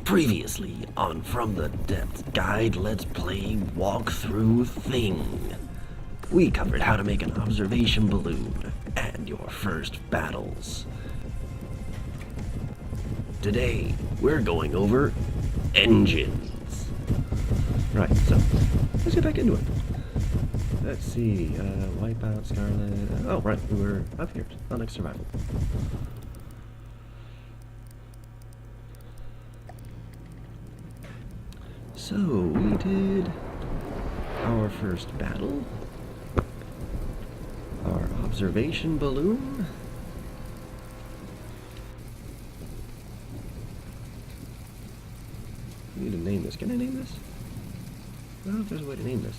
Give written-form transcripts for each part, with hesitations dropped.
Previously on From the Depths Guide Let's Play Walkthrough Thing. We covered how to make an observation balloon and your first battles. Today, we're going over engines. Right, so let's get back into it. Let's see, Wipeout, Scarlet. Oh, right, we were up here, Onyx Survival. So, we did our first battle, our observation balloon. I need to name this. Can I name this? I don't know if there's a way to name this.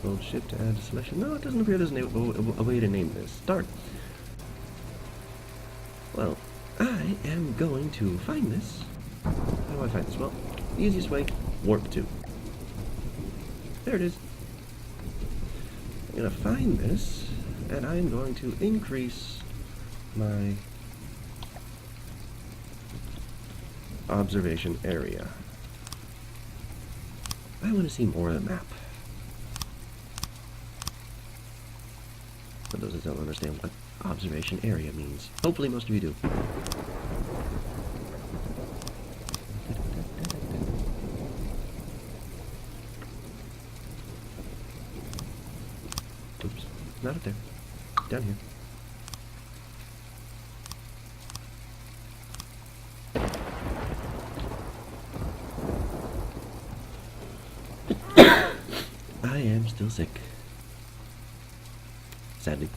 Hold shift to add to selection. No, it doesn't appear there's a way to name this. Darn. Well, I am going to find this. How do I find this? Well, the easiest way, warp to. There it is. I'm going to find this, and I'm going to increase my observation area. I want to see more of the map. For those that don't understand what observation area means. Hopefully most of you do. Oops, not up there. Down here. I am still sick. Sadly.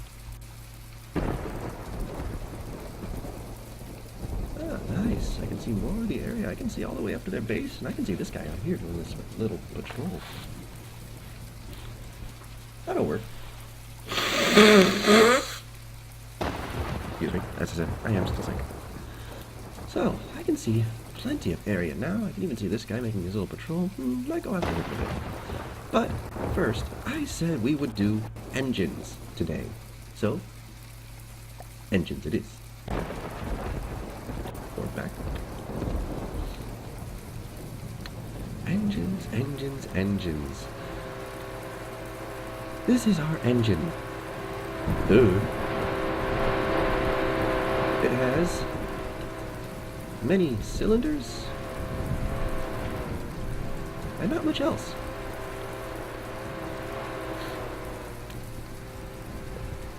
Nice. I can see more of the area. I can see all the way up to their base, and I can see this guy out here doing this little patrol. That'll work. Excuse me. As I said, I am still sick. So, I can see plenty of area now. I can even see this guy making his little patrol. Might go after him a bit. But, first, I said we would do engines today. So, engines it is. Back. Engines, engines, engines. This is our engine. Dude. It has many cylinders and not much else.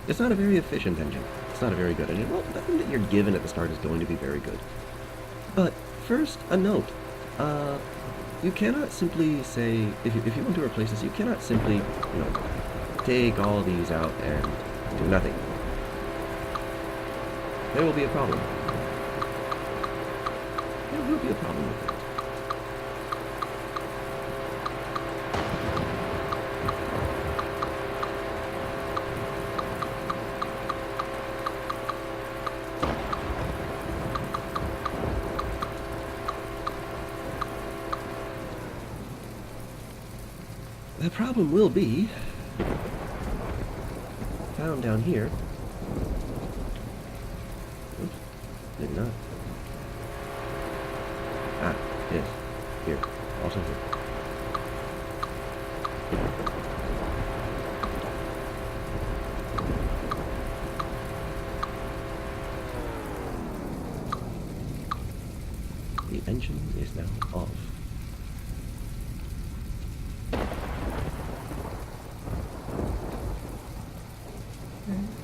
It's not a very efficient engine. It's not a very good engine. Well, nothing that you're given at the start is going to be very good. But first, a note. You cannot simply say, if you want to replace this, you cannot simply, take all these out and do nothing. There will be a problem. There will be a problem with it. The problem will be found down here. Oops, did not. Ah, yes, here, also here. The engine is now off.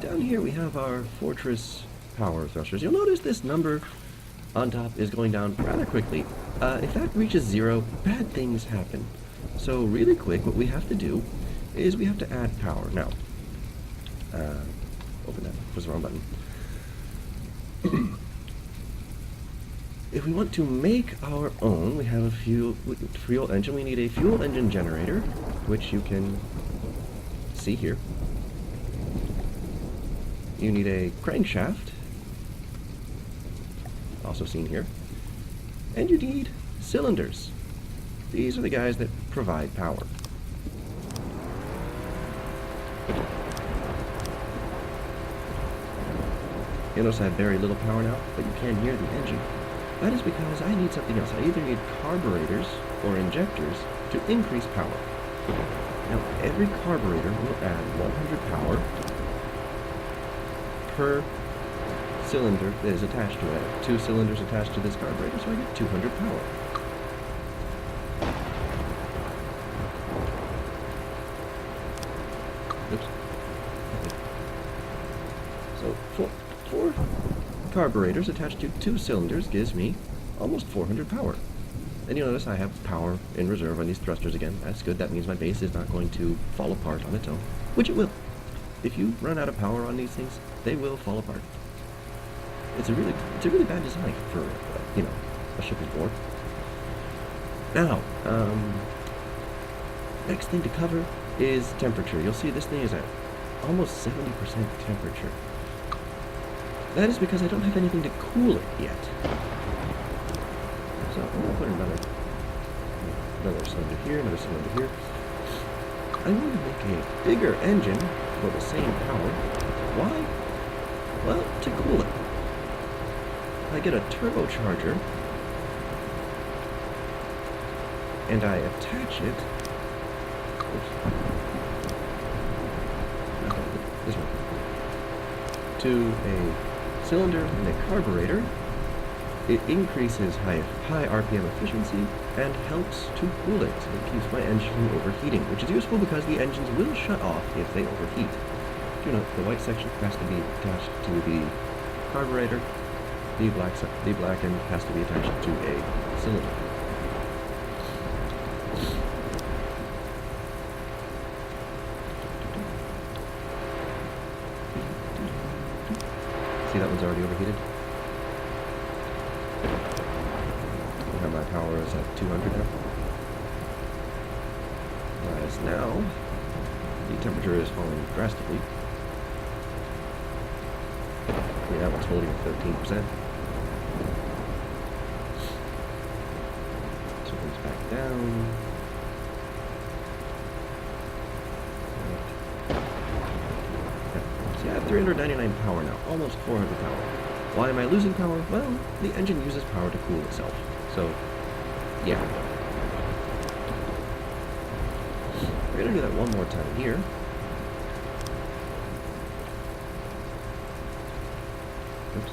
Down here we have our fortress power thrusters. You'll notice this number on top is going down rather quickly. If that reaches 0, bad things happen. So really quick, what we have to do is we have to add power. Now, open that, was the wrong button. If we want to make our own, we have a fuel engine. We need a fuel engine generator, which you can see here. You need a crankshaft, also seen here, and you need cylinders. These are the guys that provide power. You'll notice I have very little power now, but you can hear the engine. That is because I need something else. I either need carburetors or injectors to increase power. Now, every carburetor will add 100 power per cylinder that is attached to it. I have 2 cylinders attached to this carburetor, so I get 200 power. Oops. So, four carburetors attached to 2 cylinders gives me almost 400 power. And you'll notice I have power in reserve on these thrusters again. That's good. That means my base is not going to fall apart on its own, which it will. If you run out of power on these things, they will fall apart. It's a really bad design for a ship of war. Now, next thing to cover is temperature. You'll see this thing is at almost 70% temperature. That is because I don't have anything to cool it yet. So I'm going to put another cylinder here, another cylinder here. I'm going to make a bigger engine for the same power. Why? Well, to cool it. I get a turbocharger, and I attach it. This one. To a cylinder and a carburetor. It increases high RPM efficiency and helps to cool it. It keeps my engine from overheating, which is useful because the engines will shut off if they overheat. You know, the white section has to be attached to the carburetor. The black end has to be attached to a cylinder. See, that one's already overheated. My power is at 200 now. Whereas now, the temperature is falling drastically. That one's holding at 13%. So it comes back down. See, I have 399 power now, almost 400 power. Why am I losing power? Well, the engine uses power to cool itself. So, yeah. We're going to do that one more time here. Oops.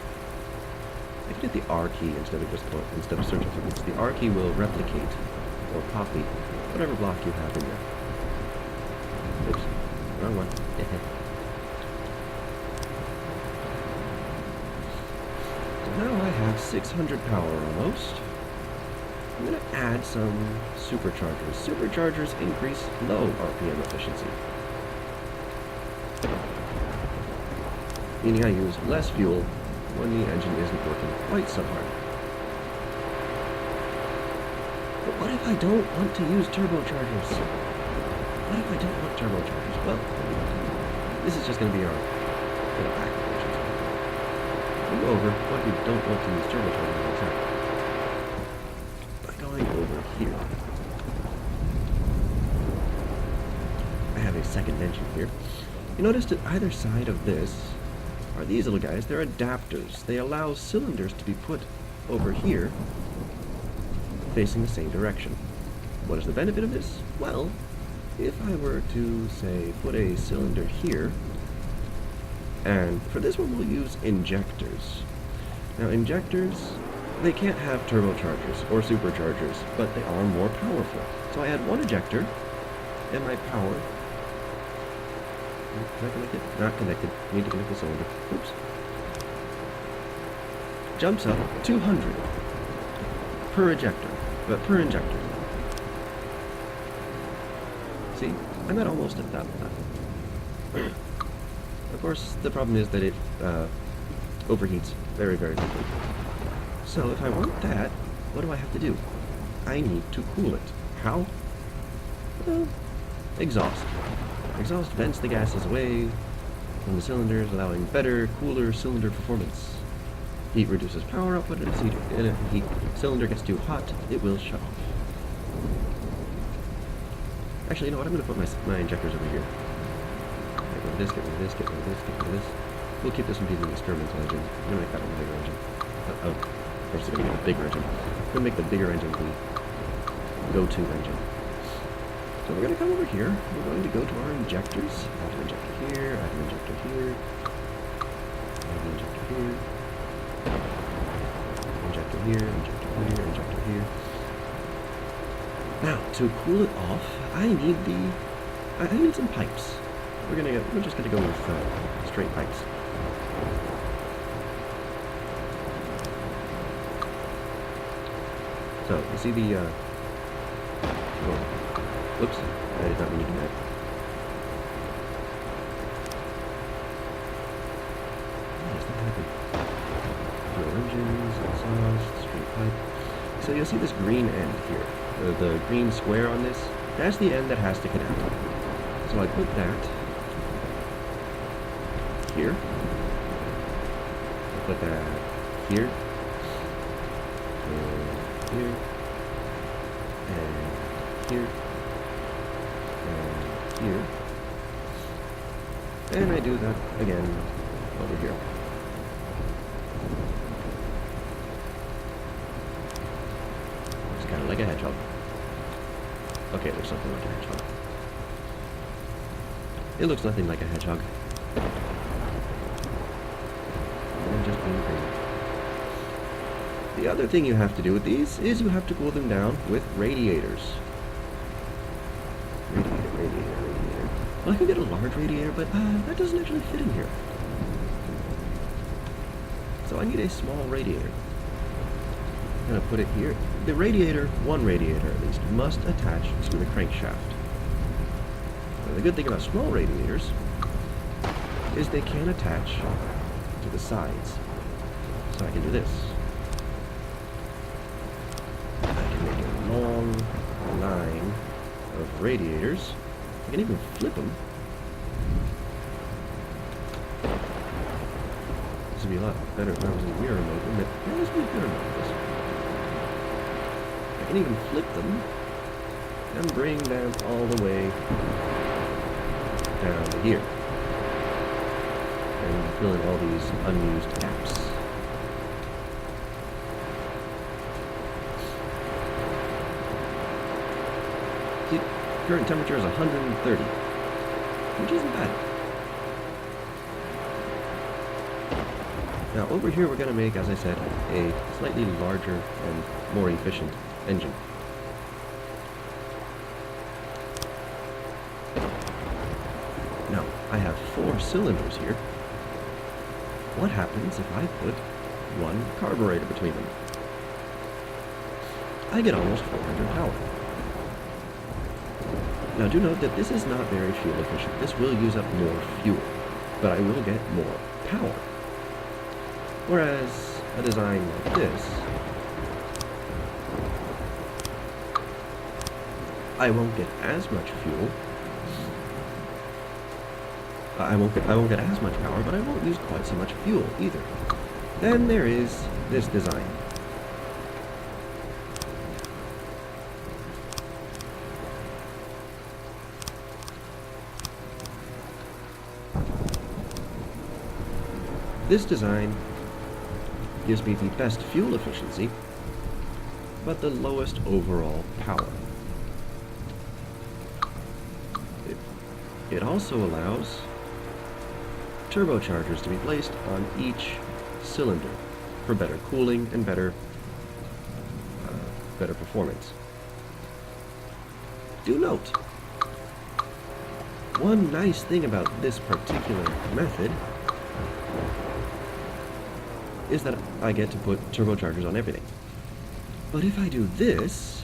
I can hit the R key instead of searching for this. The R key will replicate or copy whatever block you have in there. Oops. Wrong one. So now I have 600 power almost. I'm going to add some superchargers. Superchargers increase low RPM efficiency, meaning I use less fuel when the engine isn't working quite so hard. But what if I don't want to use turbochargers? What if I don't want turbochargers? Well, this is just going to be our back operations. We'll go over what you don't want to use turbochargers all the time. Over here, I have a second engine here. You notice that either side of this are these little guys. They're adapters. They allow cylinders to be put over here, facing the same direction. What is the benefit of this? Well, if I were to, say, put a cylinder here, and for this one we'll use injectors. Now, injectors, they can't have turbochargers or superchargers, but they are more powerful. So I add one ejector, and my power... Can I connect it? Not connected. Need to connect the cylinder. Oops. Jumps up 200 per ejector, but per injector. See? I'm at almost at that level. Of course, the problem is that it overheats very, very quickly. So if I want that, what do I have to do? I need to cool it. How? Well, exhaust. Exhaust vents the gases away from the cylinders, allowing better, cooler cylinder performance. Heat reduces power output, and if the cylinder gets too hot, it will shut off. Actually, you know what? I'm going to put my injectors over here. Get rid of this, get rid of this, get rid of this, get rid of this. We'll keep this one being the experimental engine. I'm gonna make that one the bigger engine. Oh, of course it's gonna be a bigger engine. I'm gonna make the bigger engine the go-to engine. So we're gonna come over here. We're going to go to our injectors. Add an injector here, add an injector here, add an injector here, injector here, injector here, injector here. Now, to cool it off, I need some pipes. We're just gonna go with straight pipes. So you see the whoops, I did not mean to do that. Why does that happen? Dual engines, exhaust, straight pipe. So you'll see this green end here. The green square on this, that's the end that has to connect. So I put that here. I put that here. And here. And here. And here. And I do that again over here. It's kind of like a hedgehog. Okay, it looks something like a hedgehog. It looks nothing like a hedgehog. And just being crazy. The other thing you have to do with these is you have to cool them down with radiators. Radiator. Well, I could get a large radiator, but that doesn't actually fit in here. So I need a small radiator. I'm gonna put it here. The radiator, one radiator at least, must attach to the crankshaft. Now, the good thing about small radiators is they can attach to the sides. So I can do this. I can make a long line of radiators. I can even flip them. This would be a lot better if I was in mirror mode, wouldn't it? Yeah, this would be mirror mode. I can even flip them and bring them all the way down to here. And fill in all these unused gaps. See, current temperature is 130, which isn't bad. Now over here we're going to make, as I said, a slightly larger and more efficient engine. Now, I have 4 cylinders here. What happens if I put one carburetor between them? I get almost 400 power. Now do note that this is not very fuel efficient. This will use up more fuel, but I will get more power. Whereas a design like this, I won't get as much fuel. I won't get as much power, but I won't use quite so much fuel either. Then there is this design. This design gives me the best fuel efficiency, but the lowest overall power. It also allows turbochargers to be placed on each cylinder for better cooling and better performance. Do note, one nice thing about this particular method is that I get to put turbochargers on everything. But if I do this,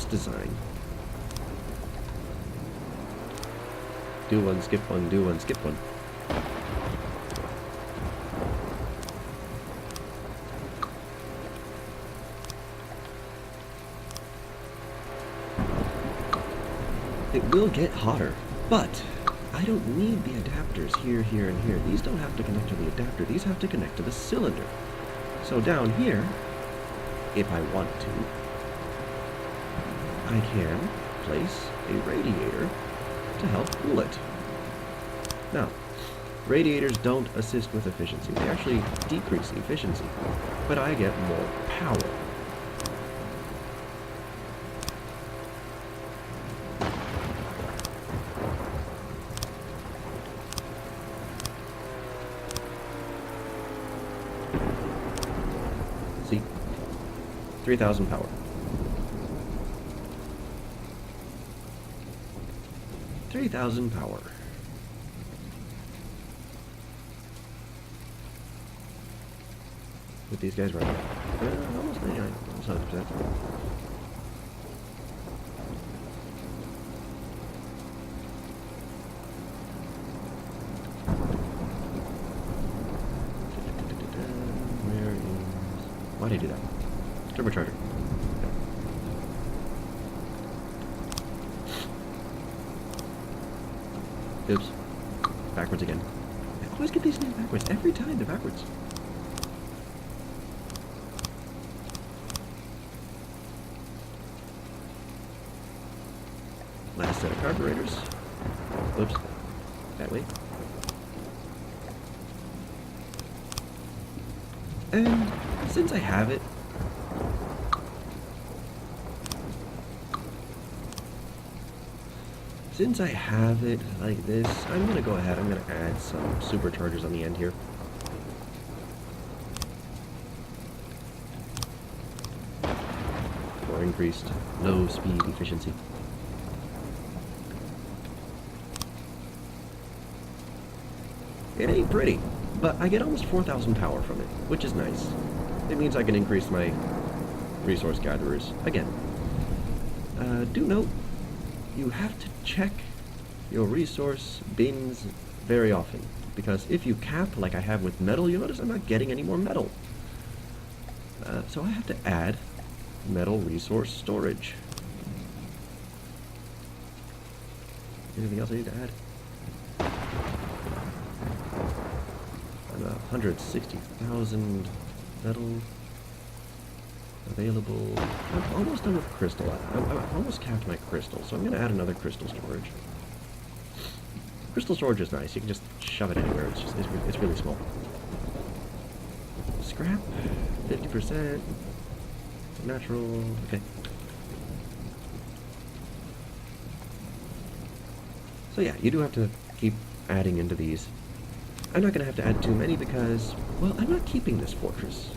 design, do one, skip one, do one, skip one. It will get hotter, but I don't need the adapters here, here, and here. These don't have to connect to the adapter. These have to connect to the cylinder. So down here, if I want to, I can place a radiator to help cool it. Now, radiators don't assist with efficiency. They actually decrease efficiency. But I get more power. See? 3,000 power. 3,000 power. With these guys running. Almost 99, almost 100%. Where is... Why'd I do that? Turbocharger. Oops. Backwards again. I always get these names backwards. Every time they're backwards. Last set of carburetors. Oops. That way. And since I have it, like this, I'm going to go ahead, I'm going to add some superchargers on the end here. For increased low speed efficiency. It ain't pretty, but I get almost 4,000 power from it, which is nice. It means I can increase my resource gatherers again. Do note, you have to check your resource bins very often, because if you cap like I have with metal, you notice I'm not getting any more metal. So I have to add metal resource storage. Anything else I need to add? 160,000 metal available. I'm almost done with crystal. I've almost capped my crystal, so I'm going to add another crystal storage. Crystal storage is nice. You can just shove it anywhere. It's really small. Scrap, 50%. Natural. Okay. So yeah, you do have to keep adding into these. I'm not going to have to add too many because, well, I'm not keeping this fortress.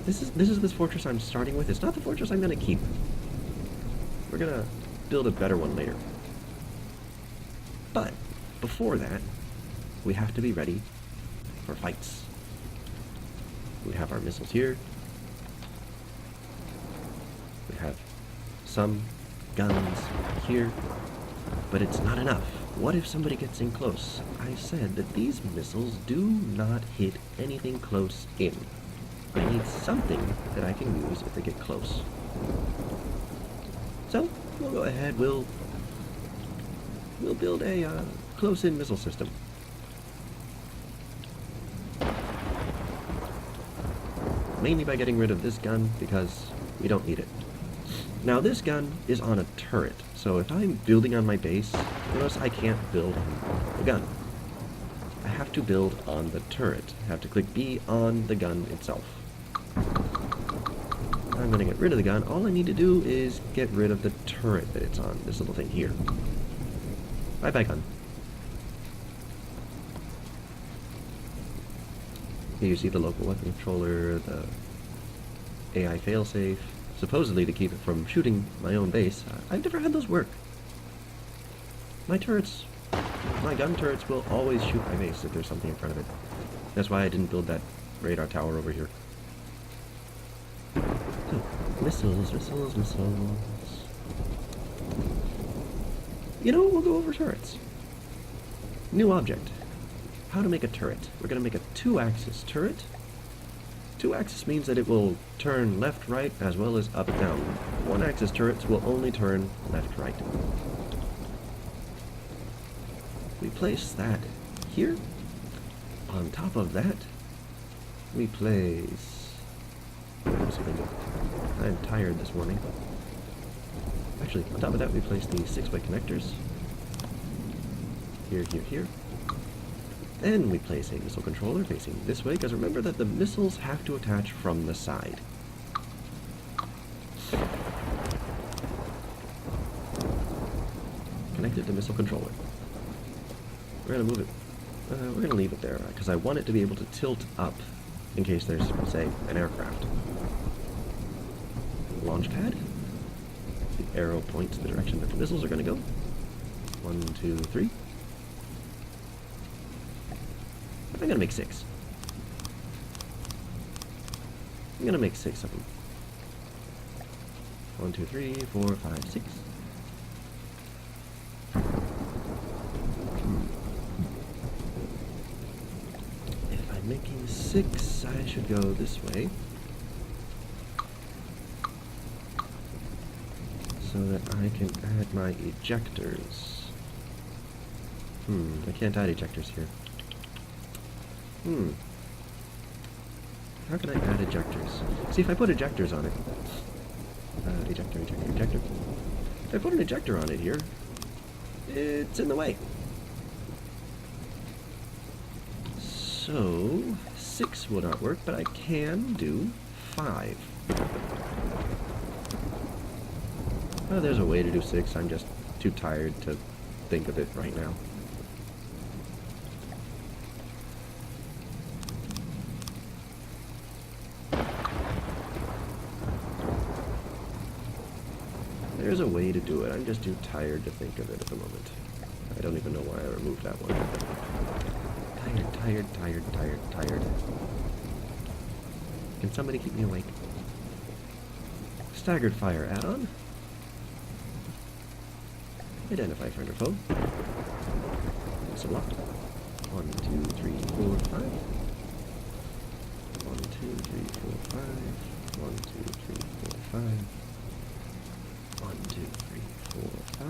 This is this fortress I'm starting with. It's not the fortress I'm going to keep. We're going to build a better one later. But before that, we have to be ready for fights. We have our missiles here. We have some guns here. But it's not enough. What if somebody gets in close? I said that these missiles do not hit anything close in. I need something that I can use if they get close. So, we'll go ahead, we'll build a close-in missile system. Mainly by getting rid of this gun, because we don't need it. Now this gun is on a turret, so if I'm building on my base, notice I can't build on the gun. I have to build on the turret. I have to click B on the gun itself. I'm going to get rid of the gun. All I need to do is get rid of the turret that it's on, this little thing here. Bye-bye, gun. Here you see the local weapon controller, the AI failsafe, supposedly to keep it from shooting my own base. I've never had those work. My gun turrets will always shoot my base if there's something in front of it. That's why I didn't build that radar tower over here. So, missiles. You know, we'll go over turrets. New object. How to make a turret. We're going to make a 2-axis turret. 2-axis means that it will turn left, right, as well as up, down. 1-axis turrets will only turn left, right. We place that here. On top of that, we place... I'm tired this morning. Actually, on top of that, we place the 6-way connectors. Here. Then we place a missile controller facing this way, because remember that the missiles have to attach from the side. Connected to missile controller. We're going to move it. We're going to leave it there, because I want it to be able to tilt up in case there's, say, an aircraft. Launch pad. The arrow points the direction that the missiles are going to go. 1, 2, 3. I'm going to make 6. I'm going to make 6 of them. 1, 2, 3, 4, 5, 6. If I'm making 6, I should go this way. So that I can add my ejectors. I can't add ejectors here. How can I add ejectors? See, if I put ejectors on it... ejector. If I put an ejector on it here, it's in the way. So, 6 will not work, but I can do 5. Oh, there's a way to do 6. I'm just too tired to think of it right now. There's a way to do it. I'm just too tired to think of it at the moment. I don't even know why I removed that one. Tired. Can somebody keep me awake? Staggered fire add-on. Identify friend or foe. It's a lot. 1, 2, 3, 4, 5. 1, 2, 3, 4, 5. 1, 2, 3, 4, 5. 1, 2, 3, 4, 5.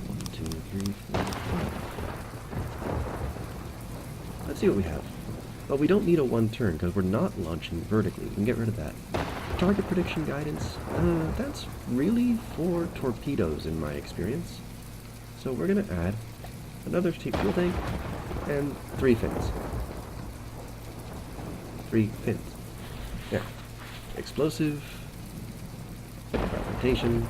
1, 2, 3, 4, 5. Let's see what we have. Well, we don't need a 1 turn because we're not launching vertically. We can get rid of that. Target prediction guidance. That's really for torpedoes in my experience. So we're going to add another fuel tank and 3 fins. 3 fins. There. Explosive. Fragmentation.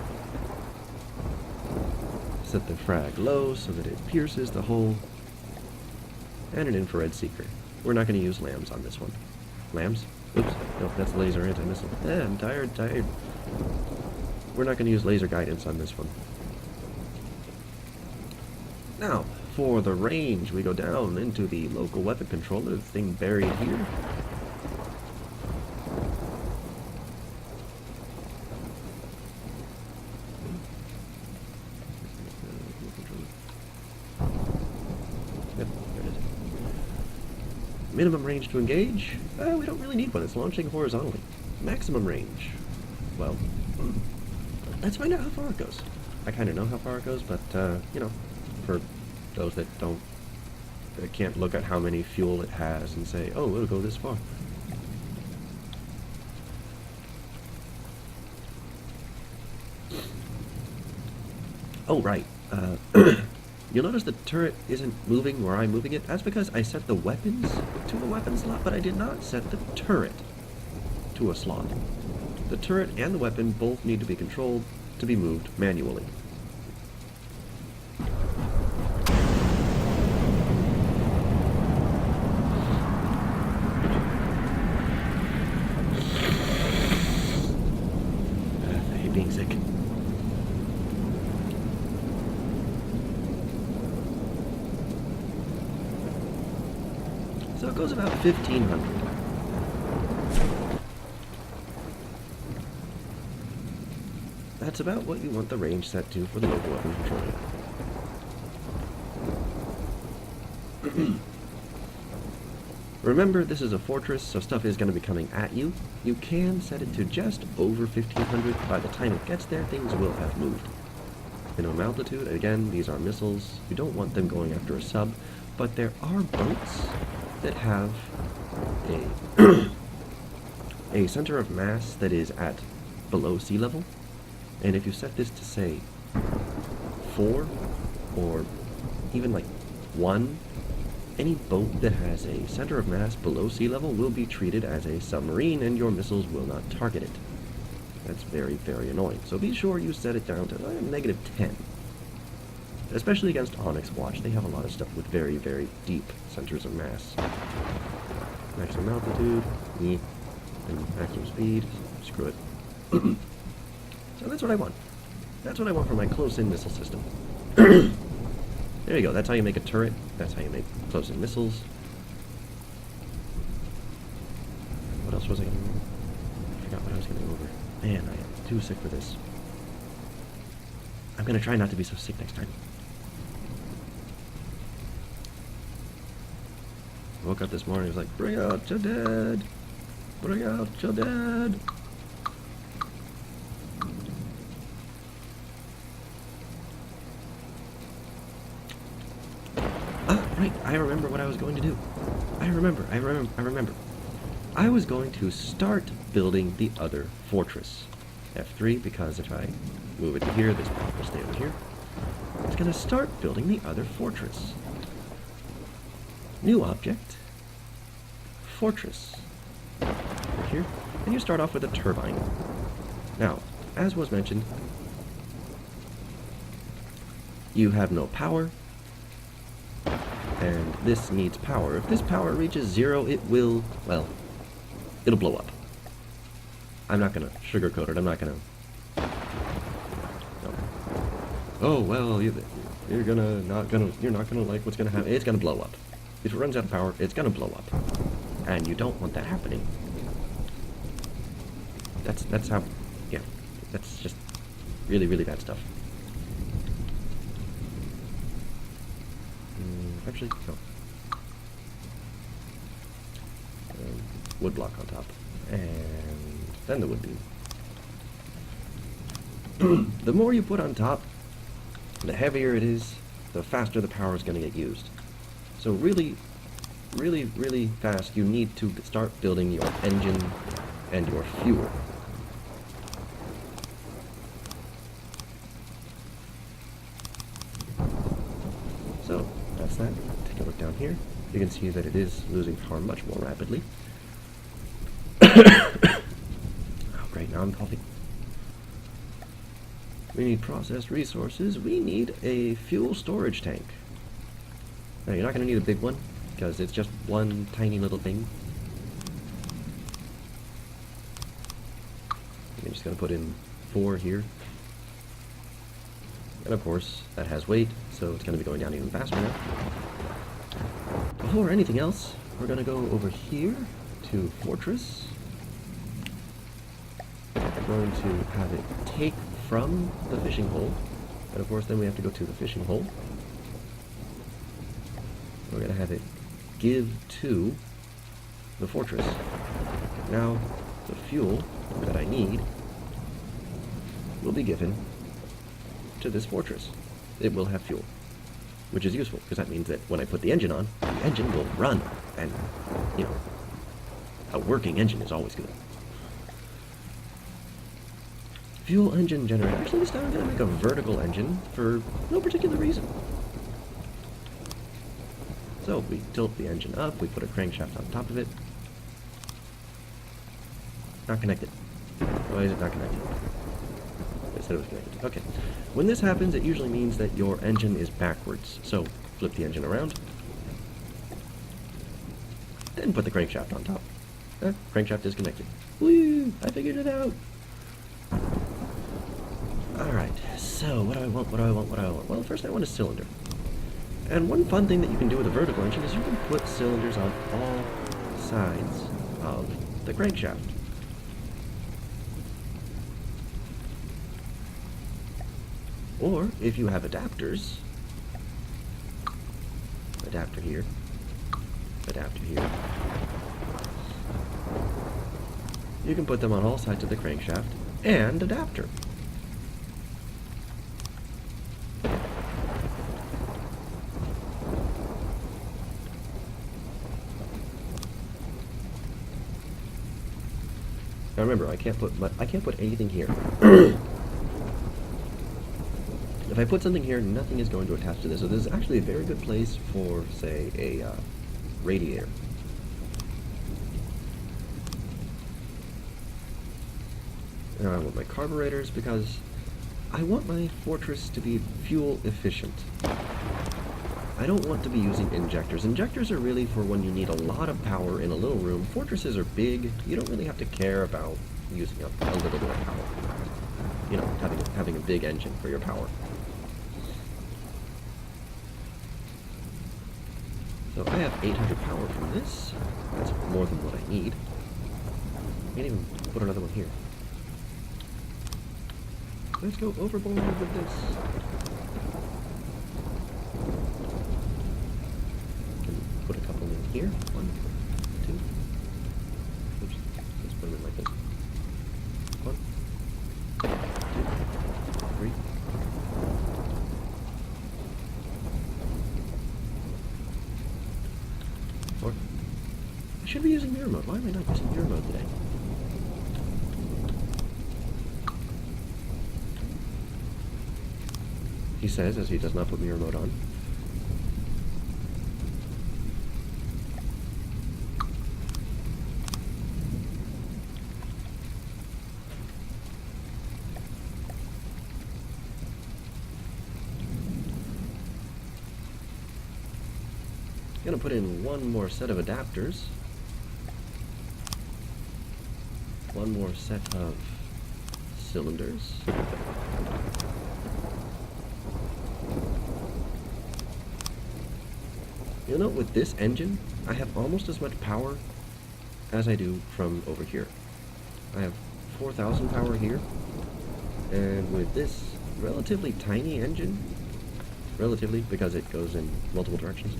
Set the frag low so that it pierces the hull. And an infrared seeker. We're not going to use lambs on this one. Lambs? Oops. No, that's laser anti-missile. I'm tired. We're not going to use laser guidance on this one. Now, for the range, we go down into the local weapon controller, the thing buried here. Minimum range to engage? We don't really need one. It's launching horizontally. Maximum range. Well, let's find out how far it goes. I kind of know how far it goes, but, you know, for those that can't look at how many fuel it has and say, oh, it'll go this far. Oh, right. You'll notice the turret isn't moving where I'm moving it. That's because I set the weapons to the weapon slot, but I did not set the turret to a slot. The turret and the weapon both need to be controlled to be moved manually. I hate being sick. So it goes about 1,500. That's about what you want the range set to for the local weapon controller. Remember, this is a fortress, so stuff is going to be coming at you. You can set it to just over 1,500. By the time it gets there, things will have moved. Minimum altitude, again, these are missiles. You don't want them going after a sub, but there are boats that have a center of mass that is at below sea level. And if you set this to, say, 4 or even like 1, Any boat that has a center of mass below sea level will be treated as a submarine, and your missiles will not target it. That's very, very annoying. So be sure you set it down to -10. Especially against Onyx Watch. They have a lot of stuff with very, very deep centers of mass. Maximum altitude, and maximum speed. Screw it. So that's what I want. That's what I want for my close-in missile system. There you go. That's how you make a turret. That's how you make close-in missiles. What else was I going to do? I forgot what I was going to go over. Man, I am too sick for this. I'm going to try not to be so sick next time. I woke up this morning, it was like, bring out your dead! Bring out your dead! Right, I remember what I was going to do. I remember. I was going to start building the other fortress. F3, because if I move it to here, this block will stay over here. It's going to start building the other fortress. New object. Fortress. Right here. And you start off with a turbine. Now, as was mentioned, you have no power. And this needs power. If this power reaches 0, it will, well, it'll blow up. I'm not gonna sugarcoat it. I'm not gonna. No. Oh well, you're not gonna like what's gonna happen. It's gonna blow up. If it runs out of power, it's gonna blow up, and you don't want that happening. That's how, yeah. That's just really, really bad stuff. Actually, no. Wood block on top. And then the wood beam. The more you put on top, the heavier it is, the faster the power is going to get used. So really, really, really fast, you need to start building your engine and your fuel. So, that's that. Take a look down here. You can see that it is losing power much more rapidly. Oh, great, now I'm coughing. We need processed resources. We need a fuel storage tank. Now, you're not going to need a big one, because it's just one tiny little thing. I'm just going to put in 4 here. And of course, that has weight, so it's going to be going down even faster now. Before anything else, we're going to go over here to Fortress. We're going to have it take from the fishing hole. And of course, then we have to go to the fishing hole. We're going to have it give to the fortress. Now, the fuel that I need will be given to this fortress. It will have fuel, which is useful, because that means that when I put the engine on, the engine will run. And, you know, a working engine is always good. Fuel engine generator. Actually, this time I'm going to make a vertical engine for no particular reason. So we tilt the engine up, we put a crankshaft on top of it. Not connected. Why is it not connected? I said it was connected. Okay. When this happens, it usually means that your engine is backwards. So flip the engine around. Then put the crankshaft on top. Crankshaft is connected. Woo! I figured it out! Alright, so what do I want? Well, first I want a cylinder. And one fun thing that you can do with a vertical engine is you can put cylinders on all sides of the crankshaft. Or, if you have adapters, adapter here, you can put them on all sides of the crankshaft and adapter. Now remember, I can't put anything here. If I put something here, nothing is going to attach to this. So this is actually a very good place for, say, a radiator. Now I want my carburetors because I want my fortress to be fuel efficient. I don't want to be using injectors. Injectors are really for when you need a lot of power in a little room. Fortresses are big. You don't really have to care about using up a little bit of power. You know, having a big engine for your power. So I have 800 power from this. That's more than what I need. I can't even put another one here. Let's go overboard with this. Can put a couple in here. 1, 2. Oops. Let's put them in like this. 1, 2, 3. I should be using mirror mode. Why am I not using mirror mode today? He says, as he does not put mirror mode on. Gonna put in one more set of adapters. One more set of cylinders. You'll note with this engine, I have almost as much power as I do from over here. I have 4,000 power here, and with this relatively tiny engine, relatively because it goes in multiple directions,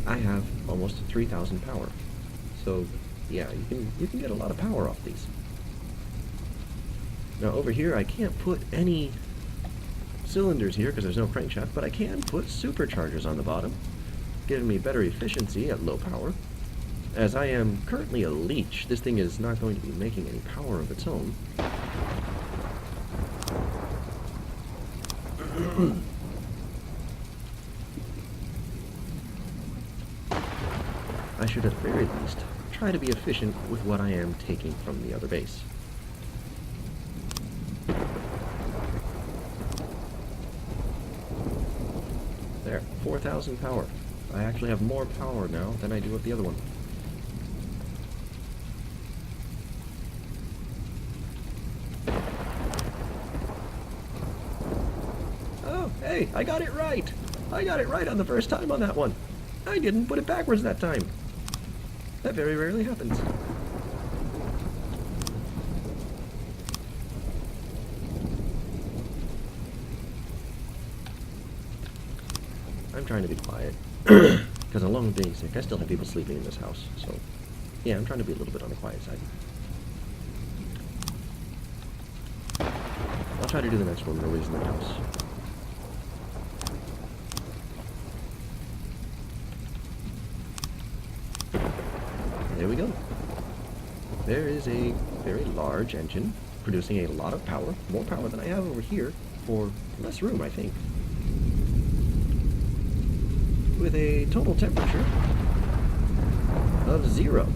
I have almost 3,000 power. So yeah, you can get a lot of power off these. Now over here I can't put any cylinders here because there's no crankshaft, but I can put superchargers on the bottom, giving me better efficiency at low power. As I am currently a leech, this thing is not going to be making any power of its own. I should at the very least try to be efficient with what I am taking from the other base. There, 4,000 power. I actually have more power now than I do with the other one. Oh, hey, I got it right! I got it right on the first time on that one. I didn't put it backwards that time. That very rarely happens. I'm trying to be quiet. Because along with being sick, I still have people sleeping in this house. So, yeah, I'm trying to be a little bit on the quiet side. I'll try to do the next one when nobody's in the house. There we go. There is a very large engine producing a lot of power, more power than I have over here, for less room, I think. With a total temperature of 0.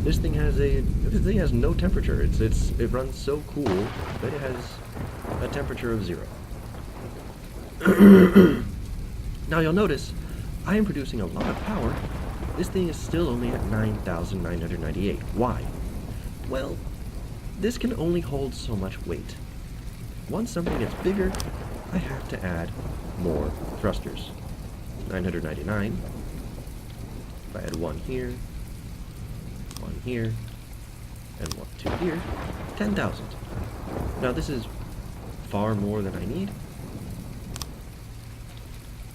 This thing has no temperature. It runs so cool that it has a temperature of 0. Now you'll notice I am producing a lot of power. This thing is still only at 9,998. Why? Well, this can only hold so much weight. Once something gets bigger, I have to add more thrusters. 999. If I add one here, and 2 here, 10,000. Now this is far more than I need.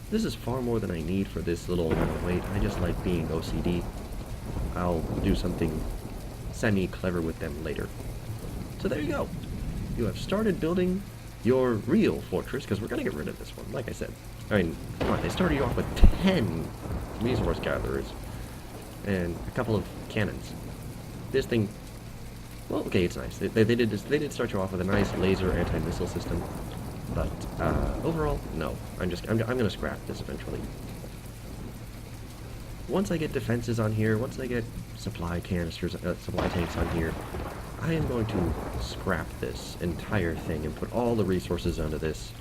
This is far more than I need for this little amount of weight. I just like being OCD. I'll do something semi-clever with them later. So there you go. You have started building your real fortress, because we're going to get rid of this one, like I said. I mean, come on, they started you off with 10 resource gatherers and a couple of cannons. This thing, well, okay, it's nice. They did start you off with a nice laser anti-missile system, But overall, no. I'm gonna scrap this eventually. Once I get defenses on here, once I get supply canisters, supply tanks on here, I am going to scrap this entire thing and put all the resources onto this,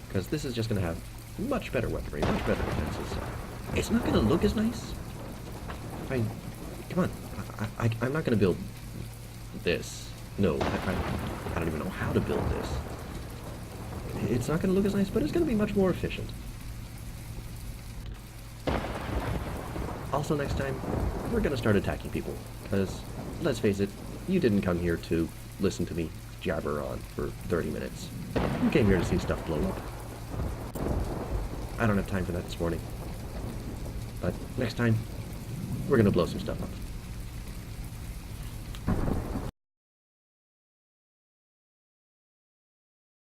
because this is just going to have much better weaponry, much better defenses. It's not going to look as nice. I mean, come on, I'm not going to build this. No, I don't even know how to build this. It's not going to look as nice, but it's going to be much more efficient. Also, next time, we're going to start attacking people, because, let's face it, you didn't come here to listen to me jabber on for 30 minutes. You came here to see stuff blow up. I don't have time for that this morning. But next time, we're going to blow some stuff up.